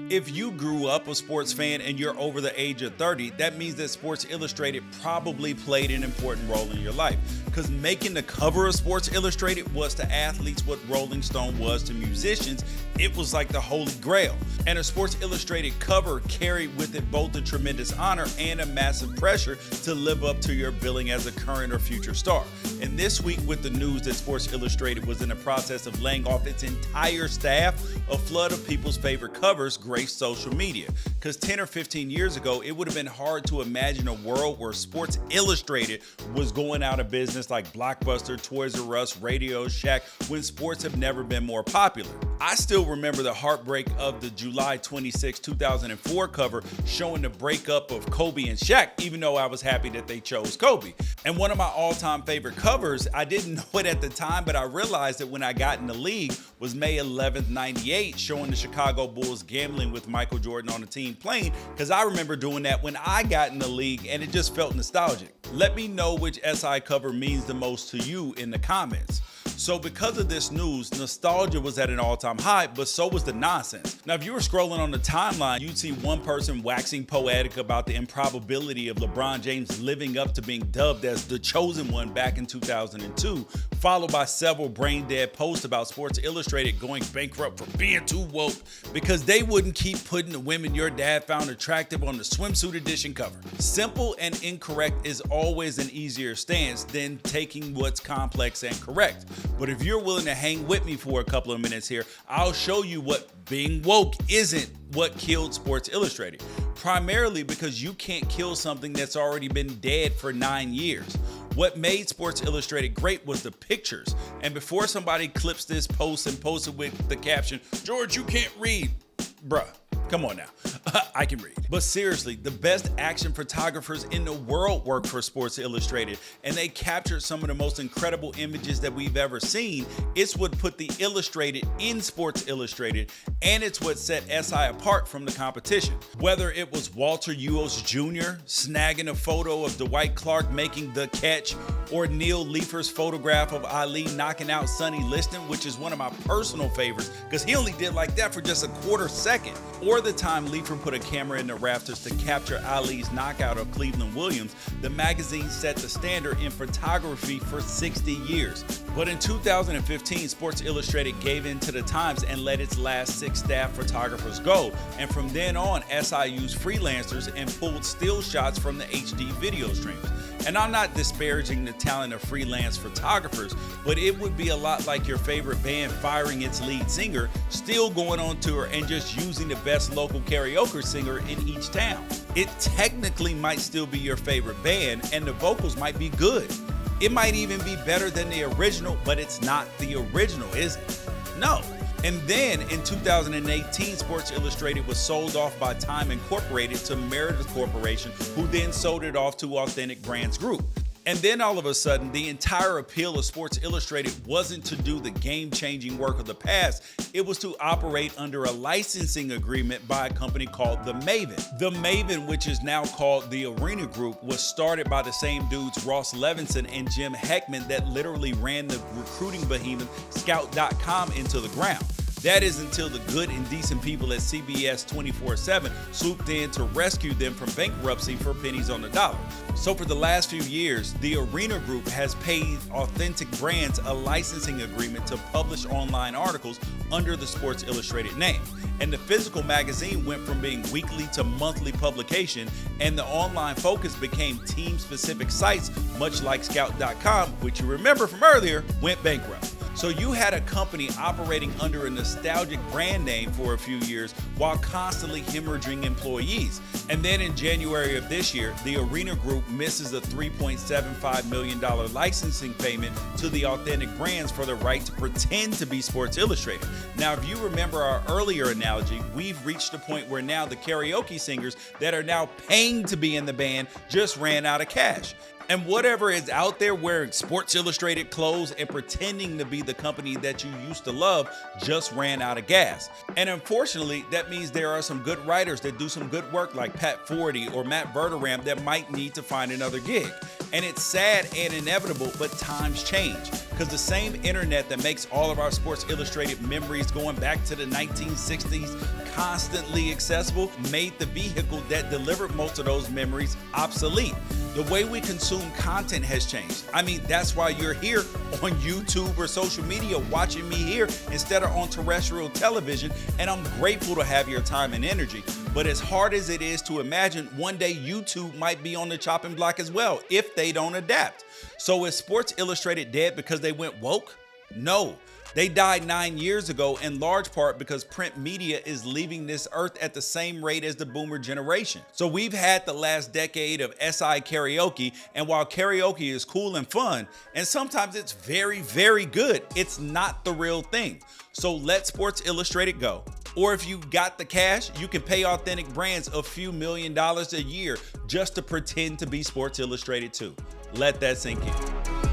If you grew up a sports fan and you're over the age of 30, that means that Sports Illustrated probably played an important role in your life. Because making the cover of Sports Illustrated was to athletes what Rolling Stone was to musicians. It was like the holy grail. And a Sports Illustrated cover carried with it both a tremendous honor and a massive pressure to live up to your billing as a current or future star. And this week, with the news that Sports Illustrated was in the process of laying off its entire staff, a flood of people's favorite covers graced social media. Because 10 or 15 years ago, it would have been hard to imagine a world where Sports Illustrated was going out of business like Blockbuster, Toys R Us, Radio Shack, when sports have never been more popular. I still remember the heartbreak of the July 26, 2004 cover showing the breakup of Kobe and Shaq, even though I was happy that they chose Kobe. And one of my all-time favorite covers, I didn't know it at the time, but I realized that when I got in the league, was May 11th, 98, showing the Chicago Bulls gambling with Michael Jordan on the team playing, because I remember doing that when I got in the league and it just felt nostalgic. Let me know which SI cover means the most to you in the comments. So because of this news, nostalgia was at an all-time high, but so was the nonsense. Now, if you were scrolling on the timeline, you'd see one person waxing poetic about the improbability of LeBron James living up to being dubbed as the chosen one back in 2002, followed by several brain-dead posts about Sports Illustrated going bankrupt for being too woke because they wouldn't keep putting the women your dad found attractive on the swimsuit edition cover. Simple and incorrect is always an easier stance than taking what's complex and correct. But if you're willing to hang with me for a couple of minutes here, I'll show you what being woke isn't what killed Sports Illustrated. Primarily because you can't kill something that's already been dead for 9 years. What made Sports Illustrated great was the pictures. And before somebody clips this post and posts it with the caption, "George, you can't read." Bruh, come on now. I can read. But seriously, the best action photographers in the world work for Sports Illustrated, and they captured some of the most incredible images that we've ever seen. It's what put the Illustrated in Sports Illustrated, and it's what set SI apart from the competition. Whether it was Walter Uos Jr. snagging a photo of Dwight Clark making the catch, or Neil Leifer's photograph of Ali knocking out Sonny Liston, which is one of my personal favorites because he only did like that for just a quarter second, or the time Leifer put a camera in the rafters to capture Ali's knockout of Cleveland Williams, the magazine set the standard in photography for 60 years. But in 2015, Sports Illustrated gave in to the times and let its last 6 staff photographers go. And from then on, SI used freelancers and pulled still shots from the HD video streams. And I'm not disparaging the talent of freelance photographers, but it would be a lot like your favorite band firing its lead singer, still going on tour and just using the best local karaoke singer in each town. It technically might still be your favorite band and the vocals might be good. It might even be better than the original, but it's not the original, is it? No. And then in 2018, Sports Illustrated was sold off by Time Incorporated to Meredith Corporation, who then sold it off to Authentic Brands Group. And then all of a sudden, the entire appeal of Sports Illustrated wasn't to do the game-changing work of the past. It was to operate under a licensing agreement by a company called The Maven. The Maven, which is now called the Arena Group, was started by the same dudes Ross Levinson and Jim Heckman that literally ran the recruiting behemoth Scout.com into the ground. That is until the good and decent people at CBS 24/7 swooped in to rescue them from bankruptcy for pennies on the dollar. So for the last few years, the Arena Group has paid Authentic Brands a licensing agreement to publish online articles under the Sports Illustrated name. And the physical magazine went from being weekly to monthly publication, and the online focus became team-specific sites, much like Scout.com, which you remember from earlier, went bankrupt. So you had a company operating under a nostalgic brand name for a few years while constantly hemorrhaging employees. And then in January of this year, the Arena Group misses a $3.75 million licensing payment to the Authentic Brands for the right to pretend to be Sports Illustrated. Now, if you remember our earlier analogy, we've reached a point where now the karaoke singers that are now paying to be in the band just ran out of cash. And whatever is out there wearing Sports Illustrated clothes and pretending to be the company that you used to love just ran out of gas. And unfortunately, that means there are some good writers that do some good work like Pat Forty or Matt Verderam that might need to find another gig. And it's sad and inevitable, but times change. because the same internet that makes all of our Sports Illustrated memories going back to the 1960s constantly accessible made the vehicle that delivered most of those memories obsolete. The way we consume content has changed. I mean, that's why you're here on YouTube or social media watching me here instead of on terrestrial television, and I'm grateful to have your time and energy. But as hard as it is to imagine, one day YouTube might be on the chopping block as well if they don't adapt. So is Sports Illustrated dead because they went woke? No. They died 9 years ago, in large part because print media is leaving this earth at the same rate as the boomer generation. So we've had the last decade of SI karaoke, and while karaoke is cool and fun, and sometimes it's very, very good, it's not the real thing. So let Sports Illustrated go. Or if you've got the cash, you can pay authentic brands a few $1 million a year just to pretend to be Sports Illustrated too. Let that sink in.